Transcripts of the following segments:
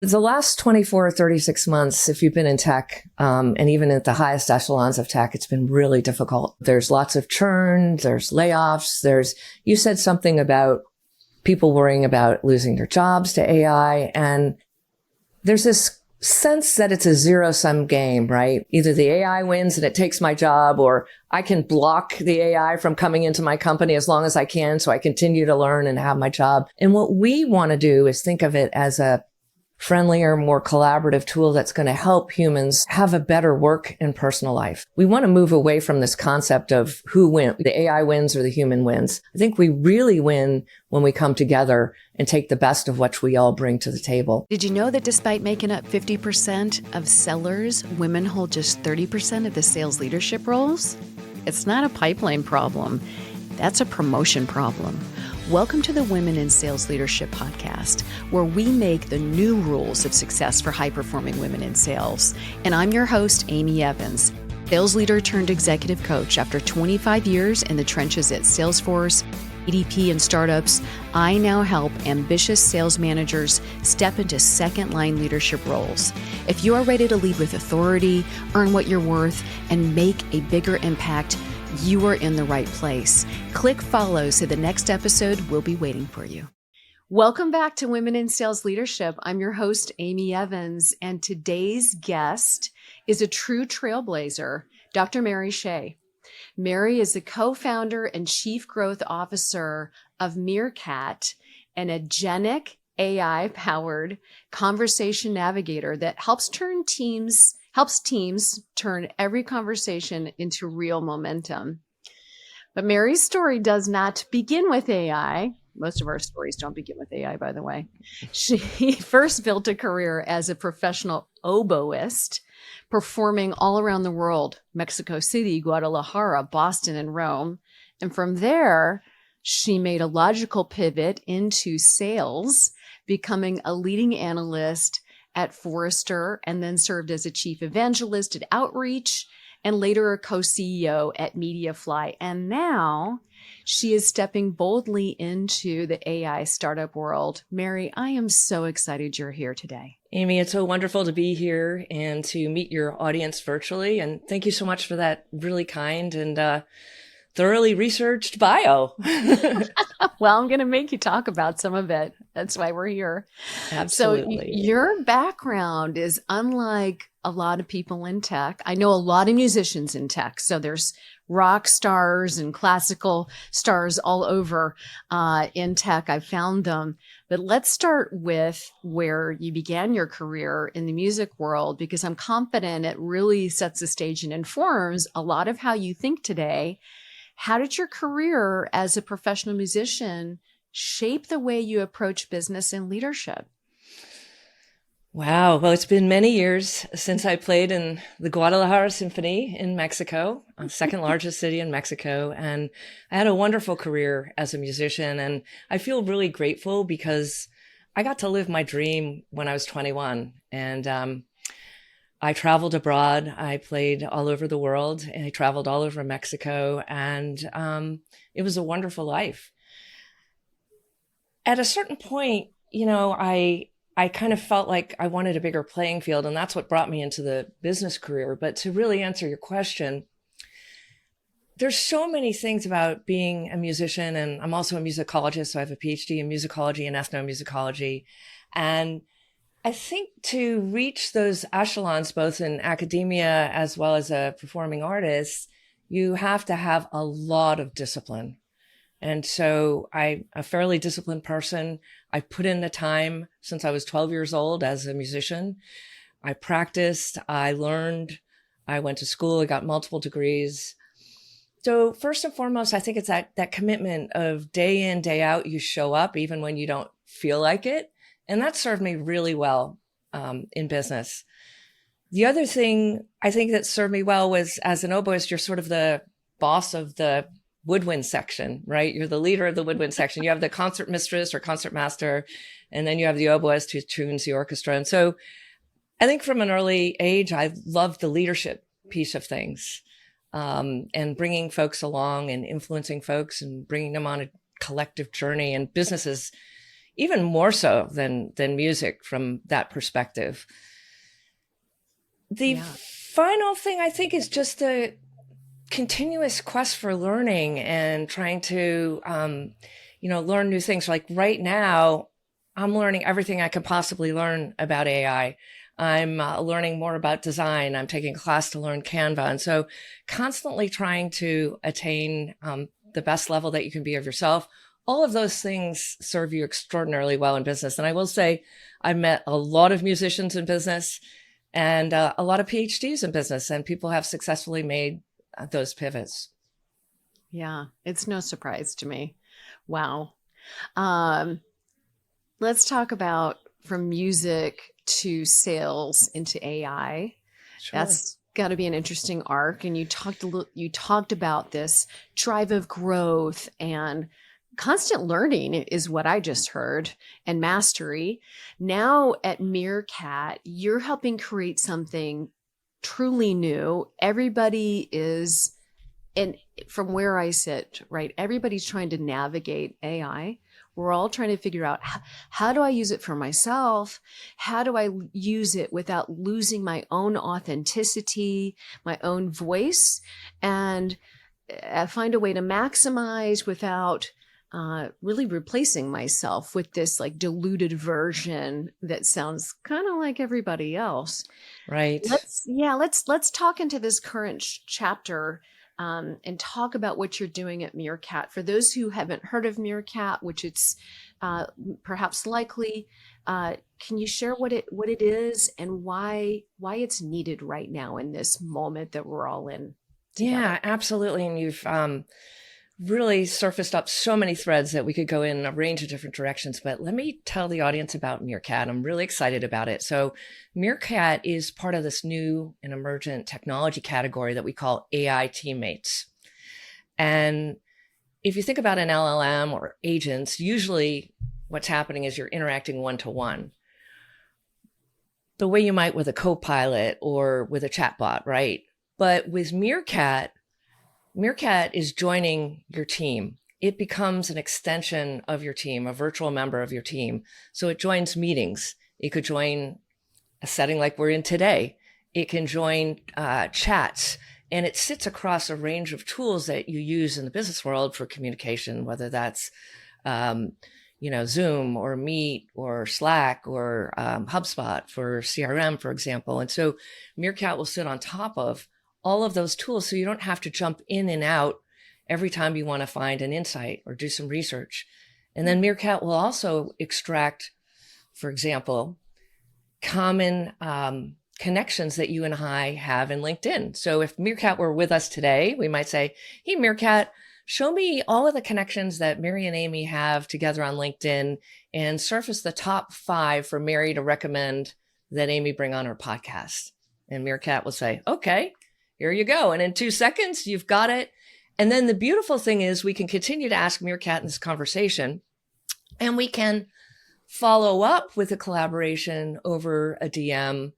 The last 24 or 36 months, if you've been in tech, and even at the highest echelons of tech, it's been really difficult. There's lots of churn, there's layoffs, you said something about people worrying about losing their jobs to AI. And there's this sense that it's a zero-sum game, right? Either the AI wins and it takes my job, or I can block the AI from coming into my company as long as I can, so I continue to learn and have my job. And what we want to do is think of it as a friendlier, more collaborative tool that's going to help humans have a better work and personal life. We want to move away from this concept of who wins, the AI wins or the human wins. I think we really win when we come together and take the best of what we all bring to the table. Did you know that despite making up 50% of sellers, women hold just 30% of the sales leadership roles? It's not a pipeline problem. That's a promotion problem. Welcome to the Women in Sales Leadership podcast, where we make the new rules of success for high-performing women in sales. And I'm your host, Amy Evans, sales leader turned executive coach. After 25 years in the trenches at Salesforce, EDP, and startups, I now help ambitious sales managers step into second-line leadership roles. If you are ready to lead with authority, earn what you're worth, and make a bigger impact, you are in the right place. Click follow so the next episode will be waiting for you. Welcome back to Women in Sales Leadership. I'm your host, Amy Evans, and today's guest is a true trailblazer, Dr. Mary Shea. Mary is the co-founder and chief growth officer of Meerkat, an agentic AI-powered conversation navigator that helps teams turn every conversation into real momentum. But Mary's story does not begin with AI. Most of our stories don't begin with AI, by the way. She first built a career as a professional oboist, performing all around the world, Mexico City, Guadalajara, Boston, and Rome. And from there, she made a logical pivot into sales, becoming a leading analyst at Forrester, and then served as a chief evangelist at Outreach, and later a co-CEO at Mediafly. And now she is stepping boldly into the AI startup world. Mary, I am so excited you're here today. Amy, it's so wonderful to be here and to meet your audience virtually. And thank you so much for that really kind and thoroughly researched bio. Well, I'm going to make you talk about some of it. That's why we're here. Absolutely. So your background is unlike a lot of people in tech. I know a lot of musicians in tech. So there's rock stars and classical stars all over in tech. I've found them. But let's start with where you began your career in the music world, because I'm confident it really sets the stage and informs a lot of how you think today. How did your career as a professional musician shape the way you approach business and leadership? Wow. Well, it's been many years since I played in the Guadalajara Symphony in Mexico, the second largest city in Mexico. And I had a wonderful career as a musician. And I feel really grateful because I got to live my dream when I was 21. And I traveled abroad. I played all over the world, and I traveled all over Mexico, and it was a wonderful life. At a certain point, I kind of felt like I wanted a bigger playing field, and that's what brought me into the business career. But to really answer your question, there's so many things about being a musician, and I'm also a musicologist, so I have a PhD in musicology and ethnomusicology. And I think to reach those echelons, both in academia as well as a performing artist, you have to have a lot of discipline. And so I'm a fairly disciplined person. I put in the time since I was 12 years old as a musician. I practiced, I learned, I went to school, I got multiple degrees. So first and foremost, I think it's that commitment of day in, day out, you show up even when you don't feel like it. And that served me really well in business. The other thing I think that served me well was, as an oboist, you're sort of the boss of the woodwind section, right? You're the leader of the woodwind section. You have the concert mistress or concert master, and then you have the oboist who tunes the orchestra. And so I think from an early age, I loved the leadership piece of things, and bringing folks along and influencing folks and bringing them on a collective journey. And businesses, even more so than music from that perspective. The Yeah. final thing I think is just the continuous quest for learning and trying to, learn new things. Like right now, I'm learning everything I can possibly learn about AI. I'm learning more about design. I'm taking a class to learn Canva. And so constantly trying to attain the best level that you can be of yourself. All of those things serve you extraordinarily well in business. And I will say, I've met a lot of musicians in business and a lot of PhDs in business, and people have successfully made those pivots. Yeah. It's no surprise to me. Wow. Um, let's talk about from music to sales into AI. Sure. That's got to be an interesting arc. And you talked about this drive of growth and constant learning is what I just heard, and mastery. Now at Meerkat, you're helping create something truly new. Everybody is, and from where I sit, right, everybody's trying to navigate AI. We're all trying to figure out how do I use it for myself? How do I use it without losing my own authenticity, my own voice, and find a way to maximize without really replacing myself with this like diluted version that sounds kind of like everybody else. Right. Let's talk into this current chapter, and talk about what you're doing at Meerkat. For those who haven't heard of Meerkat, which it's perhaps likely, can you share what it is and why it's needed right now in this moment that we're all in together? Yeah, absolutely. And you've really surfaced up so many threads that we could go in a range of different directions. But let me tell the audience about Meerkat. I'm really excited about it. So, Meerkat is part of this new and emergent technology category that we call AI teammates. And if you think about an LLM or agents, usually what's happening is you're interacting one to one, the way you might with a co-pilot or with a chatbot, right? But with Meerkat, Meerkat is joining your team. It becomes an extension of your team, a virtual member of your team. So it joins meetings. It could join a setting like we're in today. It can join chats, and it sits across a range of tools that you use in the business world for communication, whether that's Zoom or Meet or Slack or HubSpot for CRM, for example. And so Meerkat will sit on top of all of those tools, so you don't have to jump in and out every time you want to find an insight or do some research. And then Meerkat will also extract, for example, common connections that you and I have in LinkedIn. So if Meerkat were with us today, we might say, hey, Meerkat, show me all of the connections that Mary and Amy have together on LinkedIn and surface the top 5 for Mary to recommend that Amy bring on her podcast. And Meerkat will say, okay, here you go. And in 2 seconds, you've got it. And then the beautiful thing is we can continue to ask Meerkat in this conversation, and we can follow up with a collaboration over a DM,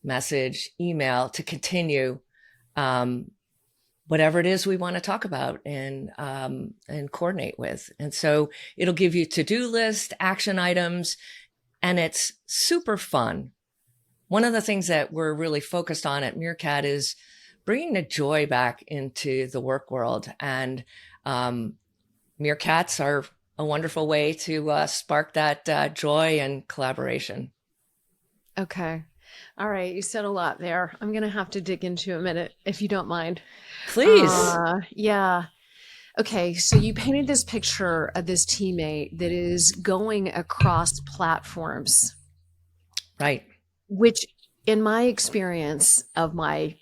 message, email to continue whatever it is we want to talk about and coordinate with. And so it'll give you to-do list, action items, and it's super fun. One of the things that we're really focused on at Meerkat is bringing the joy back into the work world. And Meerkats are a wonderful way to spark that joy and collaboration. Okay. All right. You said a lot there. I'm going to have to dig into a minute if you don't mind. Please. Yeah. Okay. So you painted this picture of this teammate that is going across platforms, Right. which in my experience of my,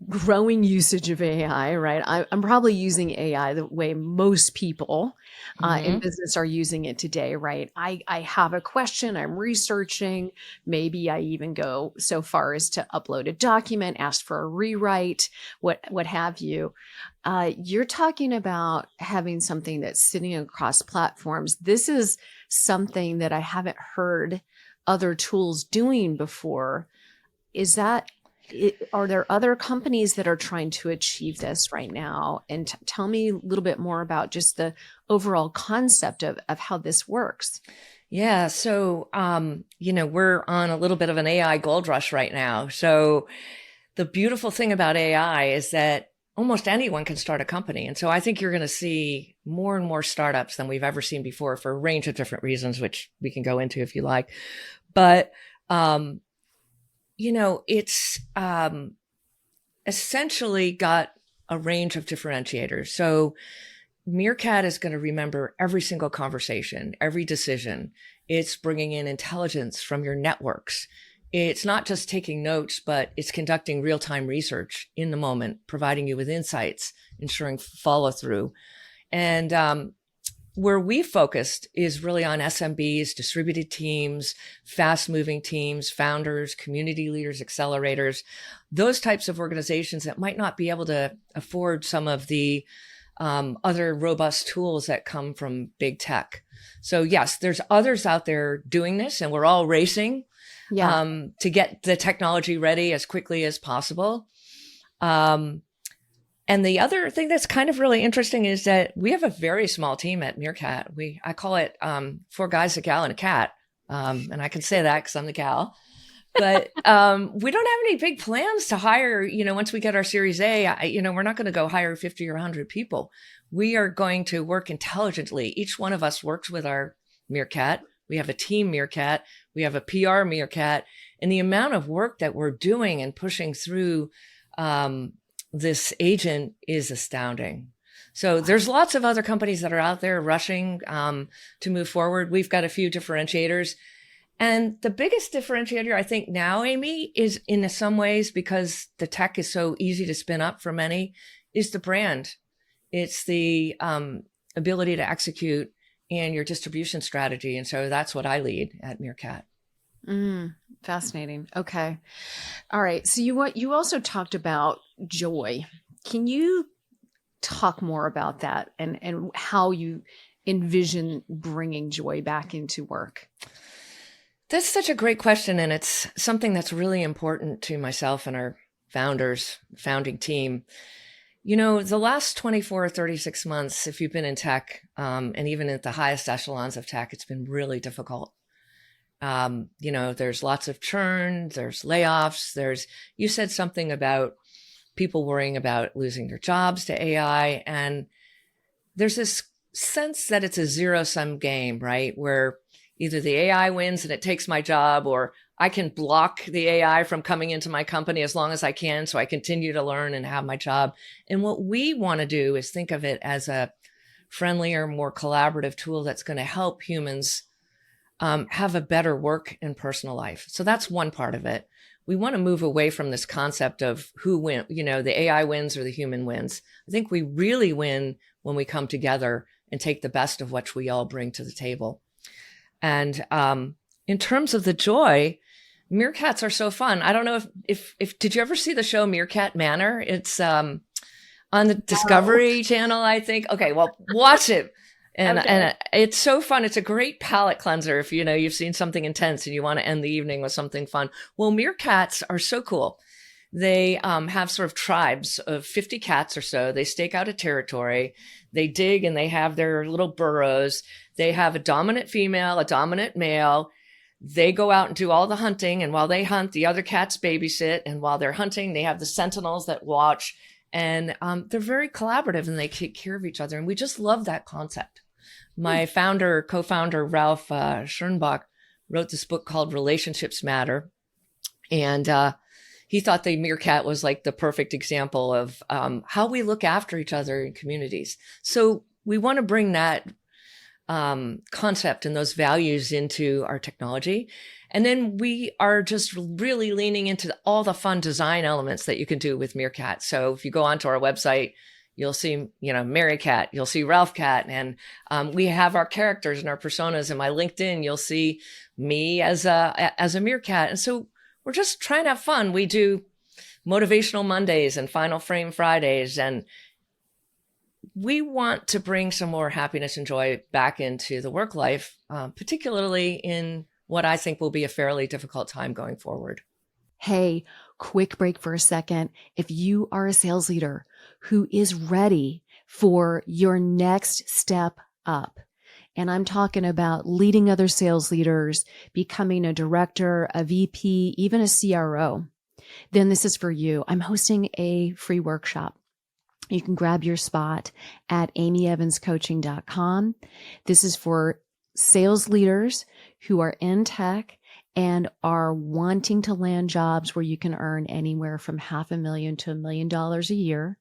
growing usage of AI, right? I'm probably using AI the way most people in business are using it today, right? I have a question, I'm researching, maybe I even go so far as to upload a document, ask for a rewrite, what have you. You're talking about having something that's sitting across platforms. This is something that I haven't heard other tools doing before. Is that Are there other companies that are trying to achieve this right now? And tell me a little bit more about just the overall concept of how this works. Yeah. So, we're on a little bit of an AI gold rush right now. So the beautiful thing about AI is that almost anyone can start a company. And so I think you're going to see more and more startups than we've ever seen before for a range of different reasons, which we can go into if you like. But, it's essentially got a range of differentiators. So Meerkat is going to remember every single conversation, every decision. It's bringing in intelligence from your networks. It's not just taking notes, but it's conducting real-time research in the moment, providing you with insights, ensuring follow through. And where we focused is really on SMBs, distributed teams, fast moving teams, founders, community leaders, accelerators, those types of organizations that might not be able to afford some of the other robust tools that come from big tech. So yes, there's others out there doing this, and we're all racing Yeah. to get the technology ready as quickly as possible. And the other thing that's kind of really interesting is that we have a very small team at Meerkat. I call it four guys, a gal, and a cat. And I can say that because I'm the gal. But we don't have any big plans to hire, once we get our Series A, we're not going to go hire 50 or 100 people. We are going to work intelligently. Each one of us works with our Meerkat. We have a team Meerkat. We have a PR Meerkat. And the amount of work that we're doing and pushing through this agent is astounding. So there's lots of other companies that are out there rushing to move forward. We've got a few differentiators. And the biggest differentiator, I think now, Amy, is in some ways, because the tech is so easy to spin up for many, is the brand. It's the ability to execute and your distribution strategy. And so that's what I lead at Meerkat. Fascinating. Okay. All right. So you also talked about joy. Can you talk more about that and how you envision bringing joy back into work? That's such a great question. And it's something that's really important to myself and our founding team. The last 24 or 36 months, if you've been in tech, and even at the highest echelons of tech, it's been really difficult. There's lots of churn, there's layoffs, you said something about people worrying about losing their jobs to AI. And there's this sense that it's a zero-sum game, right? Where either the AI wins and it takes my job, or I can block the AI from coming into my company as long as I can, so I continue to learn and have my job. And what we want to do is think of it as a friendlier, more collaborative tool that's going to help humans have a better work and personal life. So that's one part of it. We want to move away from this concept of who wins, the AI wins or the human wins. I think we really win when we come together and take the best of what we all bring to the table. And in terms of the joy, meerkats are so fun. I don't know if did you ever see the show Meerkat Manor? It's on the Discovery Channel, I think. Okay, well, watch it. And it's so fun. It's a great palate cleanser if you've seen something intense and you want to end the evening with something fun. Well, meerkats are so cool. They have sort of tribes of 50 cats or so. They stake out a territory. They dig and they have their little burrows. They have a dominant female, a dominant male. They go out and do all the hunting. And while they hunt, the other cats babysit. And while they're hunting, they have the sentinels that watch. And they're very collaborative and they take care of each other. And we just love that concept. My co-founder, Ralph Schernbach, wrote this book called Relationships Matter. And he thought the meerkat was like the perfect example of how we look after each other in communities. So we want to bring that concept and those values into our technology. And then we are just really leaning into all the fun design elements that you can do with Meerkat. So if you go onto our website, you'll see, Mary Cat, you'll see Ralph Cat, and we have our characters and our personas. In my LinkedIn, you'll see me as a meerkat. And so we're just trying to have fun. We do motivational Mondays and final frame Fridays, and we want to bring some more happiness and joy back into the work life, particularly in what I think will be a fairly difficult time going forward. Hey, quick break for a second. If you are a sales leader who is ready for your next step up, and I'm talking about leading other sales leaders, becoming a director, a VP, even a CRO, then this is for you. I'm hosting a free workshop. You can grab your spot at amyevanscoaching.com. This is for sales leaders who are in tech and are wanting to land jobs where you can earn anywhere from $500,000 to $1 million a year.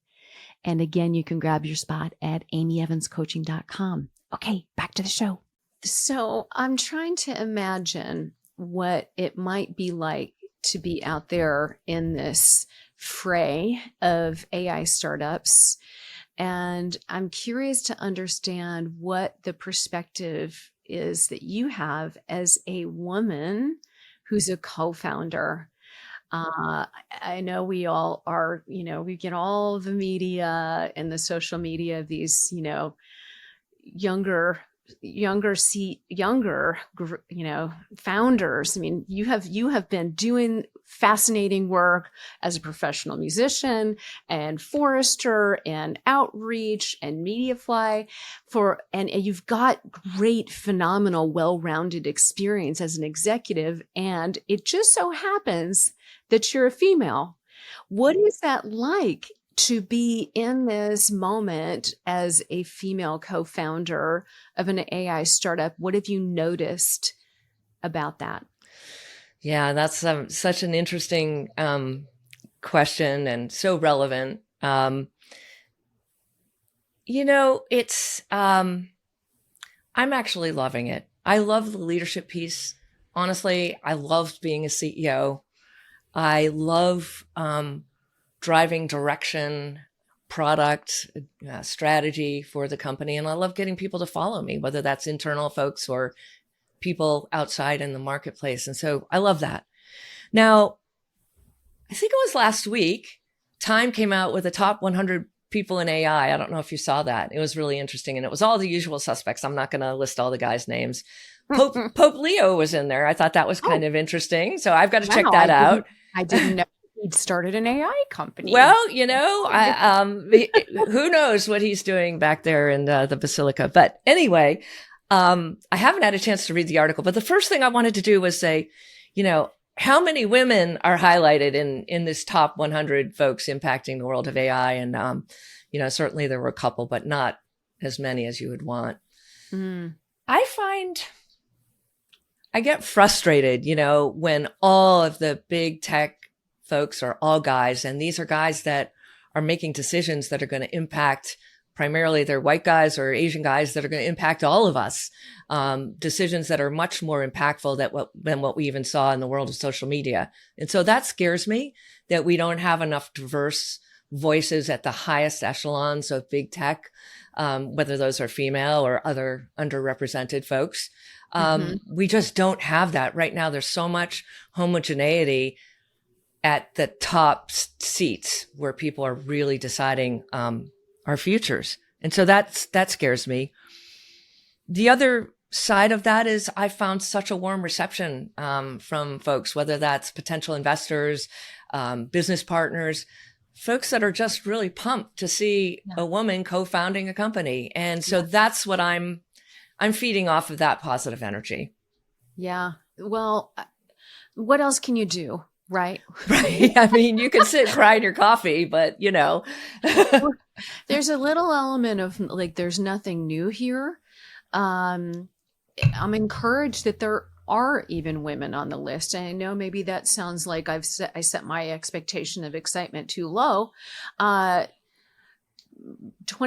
And again, you can grab your spot at amyevanscoaching.com. Okay, back to the show. So I'm trying to imagine what it might be like to be out there in this fray of AI startups. And I'm curious to understand what the perspective is that you have as a woman who's a co-founder. I know we all are, we get all the media and the social media of these, younger founders. I mean, you have been doing fascinating work as a professional musician and forester and outreach and Mediafly and you've got great, phenomenal, well-rounded experience as an executive. And it just so happens that you're a female. What is that like to be in this moment as a female co-founder of an AI startup? What have you noticed about that? Yeah, that's such an interesting question and so relevant. It's I'm actually loving it. I love the leadership piece. Honestly, I loved being a CEO. I love driving direction, product, strategy for the company. And I love getting people to follow me, whether that's internal folks or people outside in the marketplace. And so I love that. Now, I think it was last week, Time came out with the top 100 people in AI. I don't know if you saw that. It was really interesting. And it was all the usual suspects. I'm not going to list all the guys' names. Pope Leo was in there. I thought that was kind of interesting. So I've got to check that out. I didn't know he'd started an AI company. Well, who knows what he's doing back there in the Basilica. But anyway, I haven't had a chance to read the article. But the first thing I wanted to do was say, how many women are highlighted in this top 100 folks impacting the world of AI? And, certainly there were a couple, but not as many as you would want. I find I get frustrated, when all of the big tech folks are all guys, and these are guys that are making decisions that are going to impact primarily they're white guys or Asian guys that are going to impact all of us. Decisions that are much more impactful than what we even saw in the world of social media. And so that scares me that we don't have enough diverse voices at the highest echelons of big tech, whether those are female or other underrepresented folks. We just don't have that right now. There's so much homogeneity at the top seats where people are really deciding our futures. And so that scares me. The other side of that is I found such a warm reception from folks, whether that's potential investors, business partners, folks that are just really pumped to see a woman co-founding a company. And so that's what I'm feeding off of that positive energy. Yeah. Well, what else can you do? Right. Right. I mean, you can sit and cry in your coffee, but there's a little element of like, there's nothing new here. I'm encouraged that there are even women on the list. And I know maybe that sounds like I set my expectation of excitement too low. 20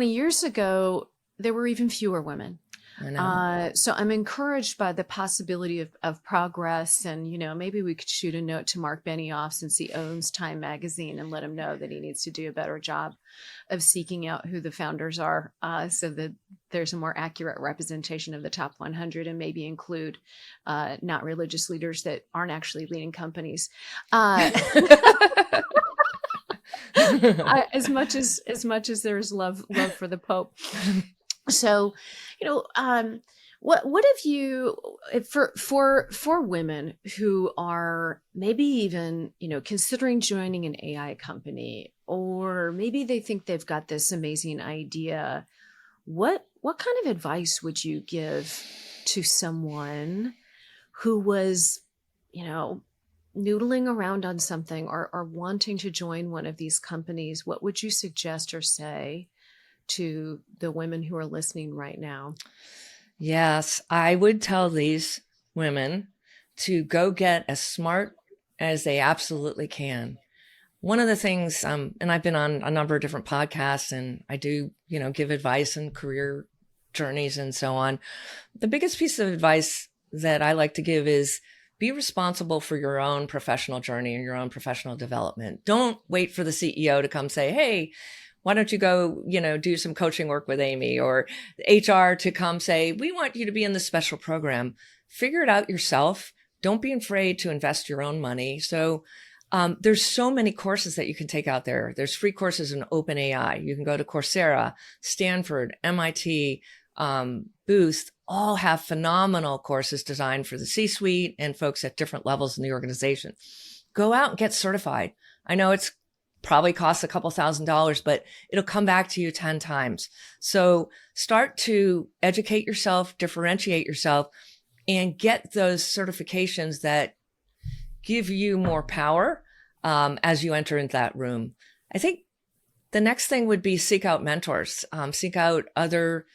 years ago, there were even fewer women. So I'm encouraged by the possibility of progress, and maybe we could shoot a note to Mark Benioff, since he owns Time Magazine, and let him know that he needs to do a better job of seeking out who the founders are, so that there's a more accurate representation of the top 100, and maybe include not religious leaders that aren't actually leading companies. As much as there's love for the Pope. So, What if you for women who are maybe even, considering joining an AI company, or maybe they think they've got this amazing idea, what kind of advice would you give to someone who was, you know, noodling around on something, or wanting to join one of these companies? What would you suggest or say to the women who are listening right now? Yes, I would tell these women to go get as smart as they absolutely can. One of the things, and I've been on a number of different podcasts and I do, give advice and career journeys and so on. The biggest piece of advice that I like to give is be responsible for your own professional journey and your own professional development. Don't wait for the CEO to come say, hey, why don't you go, do some coaching work with Amy, or HR to come say, we want you to be in this special program. Figure it out yourself. Don't be afraid to invest your own money. So there's so many courses that you can take out there. There's free courses in OpenAI. You can go to Coursera, Stanford, MIT, Booth, all have phenomenal courses designed for the C-suite and folks at different levels in the organization. Go out and get certified. I know it's probably costs a couple $1,000s, but it'll come back to you 10 times. So start to educate yourself, differentiate yourself, and get those certifications that give you more power as you enter into that room. I think the next thing would be seek out mentors, seek out other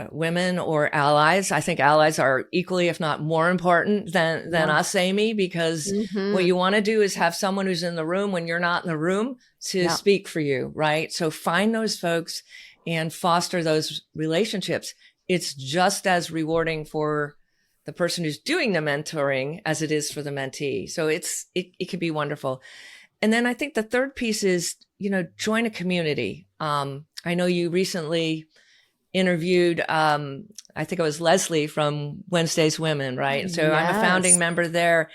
women or allies. I think allies are equally, if not more important than us, Amy, because what you want to do is have someone who's in the room when you're not in the room to speak for you, right? So find those folks and foster those relationships. It's just as rewarding for the person who's doing the mentoring as it is for the mentee. So it can be wonderful. And then I think the third piece is, join a community. I know you recently interviewed, I think it was Leslie from Wednesday's Women, right? So I'm a founding member there.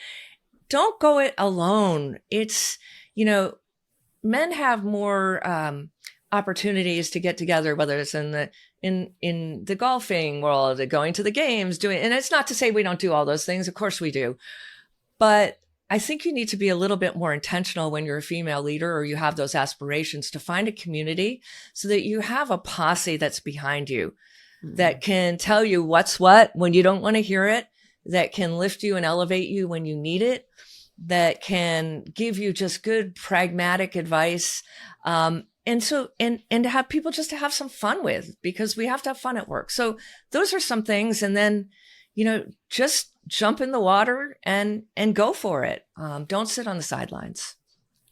Don't go it alone. It's, men have more opportunities to get together, whether it's in the golfing world, going to the games, and it's not to say we don't do all those things. Of course we do. But I think you need to be a little bit more intentional when you're a female leader or you have those aspirations to find a community so that you have a posse that's behind you that can tell you what's what when you don't want to hear it, that can lift you and elevate you when you need it, that can give you just good pragmatic advice. And to have people just to have some fun with, because we have to have fun at work. So those are some things. And then, just jump in the water and go for it. Don't sit on the sidelines.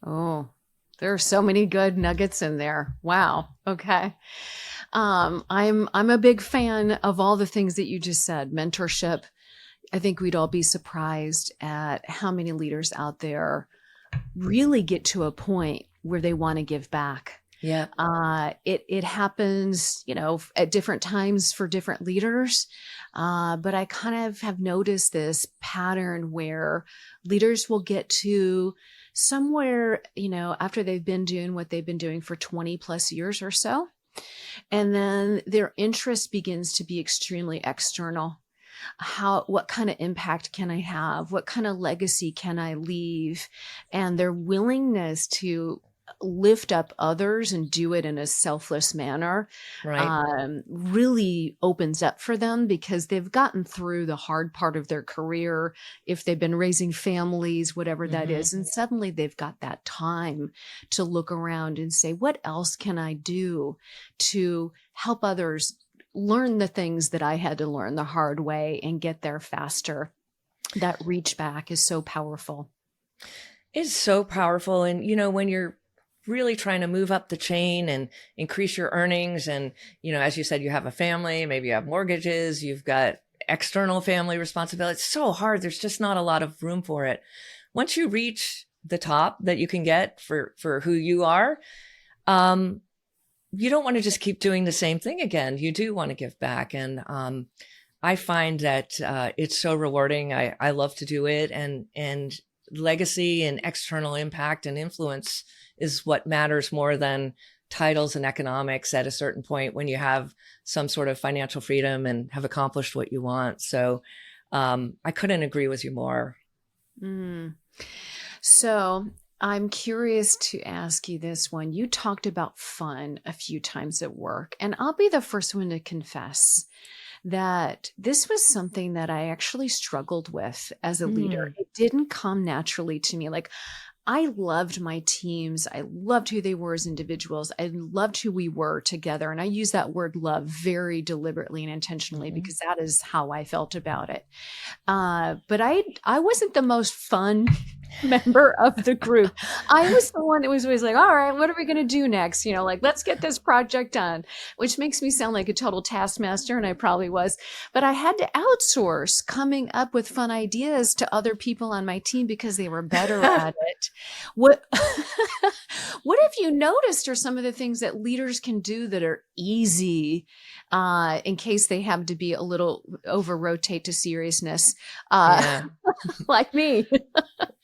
Oh, there are so many good nuggets in there. Wow. Okay. I'm a big fan of all the things that you just said. Mentorship. I think we'd all be surprised at how many leaders out there really get to a point where they want to give back. Yeah. It happens, at different times for different leaders. But I kind of have noticed this pattern where leaders will get to somewhere, after they've been doing what they've been doing for 20 plus years or so. And then their interest begins to be extremely external. What kind of impact can I have? What kind of legacy can I leave? And their willingness to lift up others and do it in a selfless manner, right, really opens up for them, because they've gotten through the hard part of their career, if they've been raising families, whatever that is, and suddenly they've got that time to look around and say, what else can I do to help others learn the things that I had to learn the hard way and get there faster? That reach back is so powerful. It's so powerful. And, when you're really trying to move up the chain and increase your earnings, and, as you said, you have a family, maybe you have mortgages, you've got external family responsibility. It's so hard. There's just not a lot of room for it. Once you reach the top that you can get for who you are, you don't want to just keep doing the same thing again. You do want to give back. And I find that it's so rewarding. I love to do it. And legacy and external impact and influence is what matters more than titles and economics at a certain point when you have some sort of financial freedom and have accomplished what you want. So I couldn't agree with you more. Mm. So I'm curious to ask you this one. You talked about fun a few times at work, and I'll be the first one to confess that this was something that I actually struggled with as a leader. It didn't come naturally to me. Like, I loved my teams. I loved who they were as individuals. I loved who we were together. And I use that word love very deliberately and intentionally because that is how I felt about it. But I wasn't the most fun member of the group. I was the one that was always like, all right, what are we going to do next? Like, let's get this project done, which makes me sound like a total taskmaster. And I probably was, but I had to outsource coming up with fun ideas to other people on my team because they were better at it. What, what have you noticed are some of the things that leaders can do that are easy, in case they have to be a little over rotate to seriousness, like me?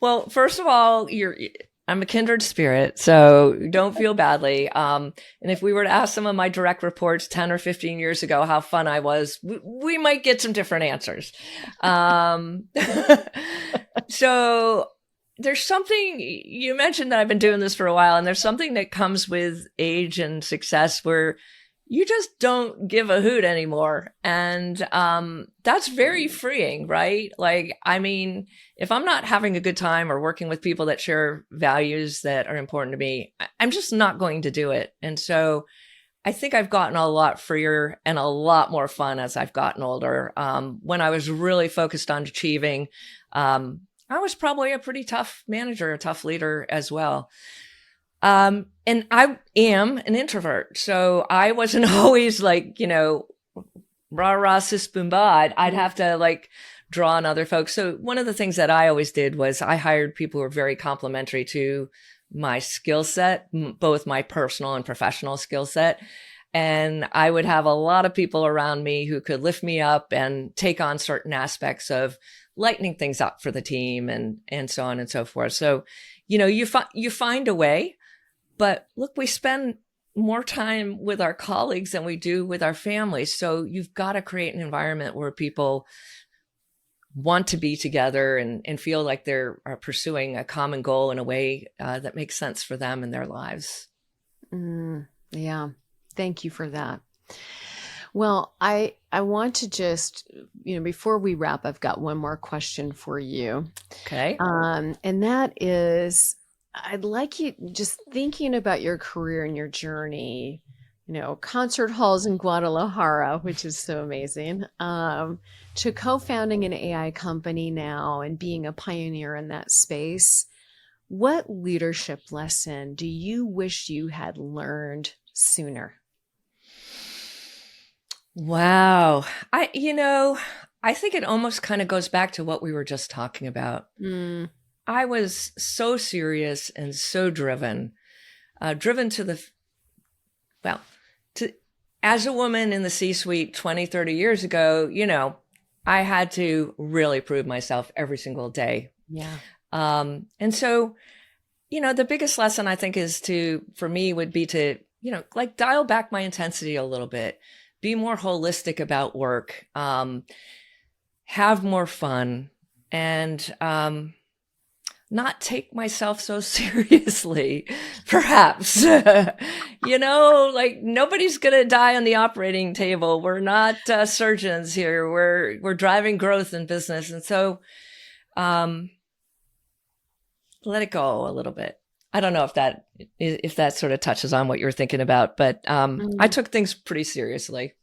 Well, first of all, I'm a kindred spirit, so don't feel badly. And if we were to ask some of my direct reports 10 or 15 years ago how fun I was, we might get some different answers. So there's something, you mentioned that I've been doing this for a while, and there's something that comes with age and success where you just don't give a hoot anymore. And that's very freeing, right? Like, I mean, if I'm not having a good time or working with people that share values that are important to me, I'm just not going to do it. And so I think I've gotten a lot freer and a lot more fun as I've gotten older. When I was really focused on achieving, I was probably a pretty tough manager, a tough leader as well. And I am an introvert. So I wasn't always like, rah, rah, sis, boom, ba. I'd have to like draw on other folks. So one of the things that I always did was I hired people who were very complementary to my skill set, both my personal and professional skill set. And I would have a lot of people around me who could lift me up and take on certain aspects of lightening things up for the team and so on and so forth. So, you find a way. But look, we spend more time with our colleagues than we do with our families. So you've got to create an environment where people want to be together and feel like they're pursuing a common goal in a way that makes sense for them and their lives. Yeah. Thank you for that. Well, I want to just, before we wrap, I've got one more question for you. Okay. And that is, I'd like you just thinking about your career and your journey, concert halls in Guadalajara, which is so amazing, to co-founding an AI company now and being a pioneer in that space. What leadership lesson do you wish you had learned sooner? Wow. I think it almost kind of goes back to what we were just talking about. I was so serious and so driven as a woman in the C-suite 20, 30 years ago, I had to really prove myself every single day. Yeah. And so, the biggest lesson I think for me would be to, like dial back my intensity a little bit, be more holistic about work, have more fun, and, not take myself so seriously, perhaps. Like nobody's going to die on the operating table. We're not surgeons here. We're driving growth in business. And so let it go a little bit. I don't know if that sort of touches on what you were thinking about, but I took things pretty seriously.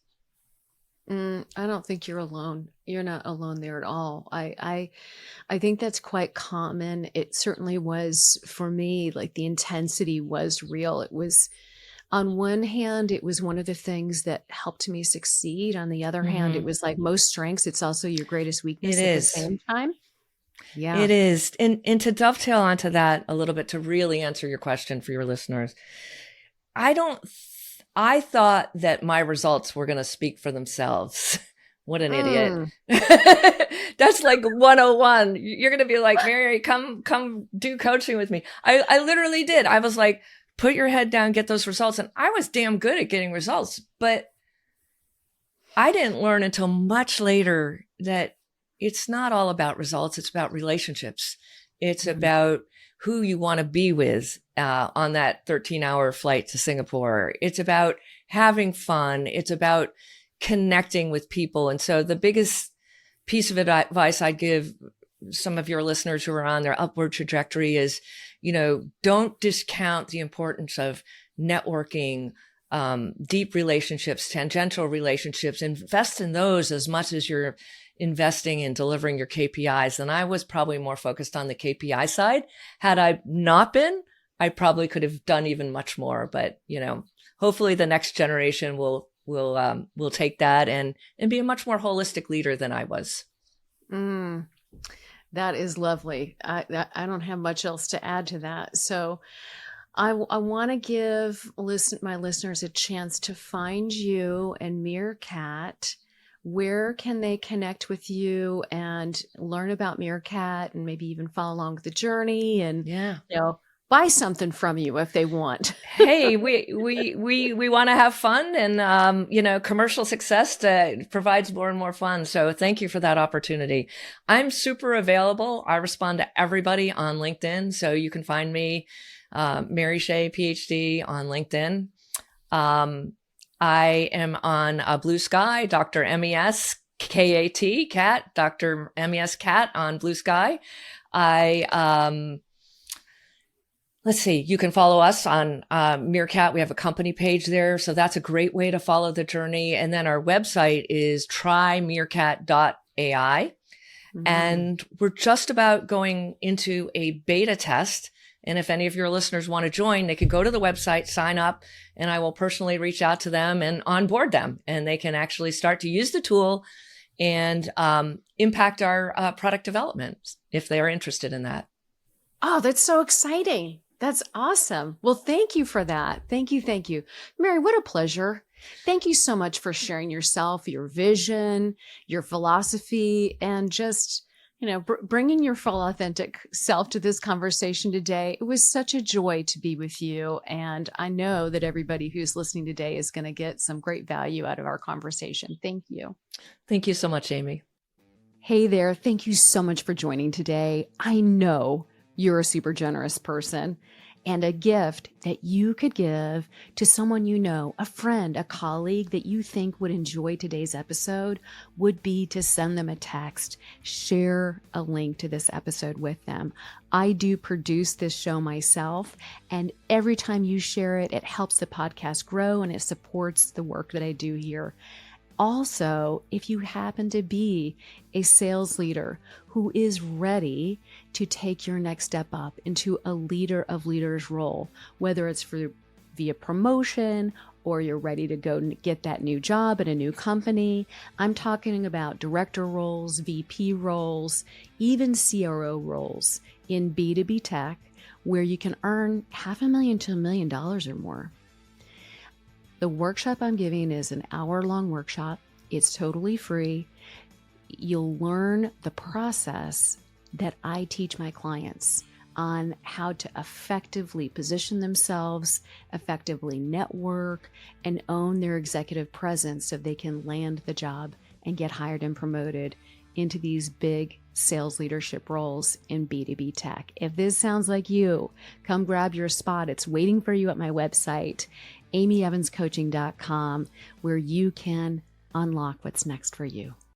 I don't think you're alone. You're not alone there at all. I think that's quite common. It certainly was for me. Like, the intensity was real. It was, on one hand, it was one of the things that helped me succeed. On the other hand, it was like most strengths, it's also your greatest weakness at the same time. Yeah, it is. And to dovetail onto that a little bit, to really answer your question for your listeners, I thought that my results were going to speak for themselves. What an idiot. That's like 101. You're going to be like, Mary, come do coaching with me. I literally did. I was like, put your head down, get those results. And I was damn good at getting results, but I didn't learn until much later that it's not all about results. It's about relationships. It's about who you want to be with on that 13-hour flight to Singapore. It's about having fun. It's about connecting with people. And so the biggest piece of advice I'd give some of your listeners who are on their upward trajectory is, don't discount the importance of networking, deep relationships, tangential relationships. Invest in those as much as you're investing in delivering your KPIs. And I was probably more focused on the KPI side. Had I not been, I probably could have done even much more. But, hopefully the next generation will take that and be a much more holistic leader than I was. That is lovely. I don't have much else to add to that. So I want to give my listeners a chance to find you and Meerkat. Where can they connect with you and learn about Meerkat and maybe even follow along with the journey and buy something from you if they want? Hey, we want to have fun, and commercial success provides more and more fun. So thank you for that opportunity. I'm super available. I respond to everybody on LinkedIn, so you can find me, Mary Shea, PhD, on LinkedIn. I am on Blue Sky, Dr. MES KAT, Cat, Dr. MES Cat on Blue Sky. Let's see, you can follow us on Meerkat. We have a company page there. So that's a great way to follow the journey. And then our website is trymeerkat.ai. And we're just about going into a beta test. And if any of your listeners want to join, they can go to the website, sign up, and I will personally reach out to them and onboard them. And they can actually start to use the tool and impact our product development if they are interested in that. Oh, that's so exciting. That's awesome. Well, thank you for that. Thank you. Thank you. Mary, what a pleasure. Thank you so much for sharing yourself, your vision, your philosophy, and just, bringing your full authentic self to this conversation today. It was such a joy to be with you. And I know that everybody who's listening today is going to get some great value out of our conversation. Thank you. Thank you so much, Amy. Hey there. Thank you so much for joining today. I know you're a super generous person, and a gift that you could give to someone you know, a friend, a colleague that you think would enjoy today's episode would be to send them a text, share a link to this episode with them. I do produce this show myself, and every time you share it, it helps the podcast grow and it supports the work that I do here. Also, if you happen to be a sales leader who is ready to take your next step up into a leader of leaders role, whether it's via promotion or you're ready to go get that new job at a new company, I'm talking about director roles, VP roles, even CRO roles in B2B tech, where you can earn $500,000 to $1 million or more. The workshop I'm giving is an hour-long workshop. It's totally free. You'll learn the process that I teach my clients on how to effectively position themselves, effectively network, and own their executive presence so they can land the job and get hired and promoted into these big sales leadership roles in B2B tech. If this sounds like you, come grab your spot. It's waiting for you at my website, amyevanscoaching.com, where you can unlock what's next for you.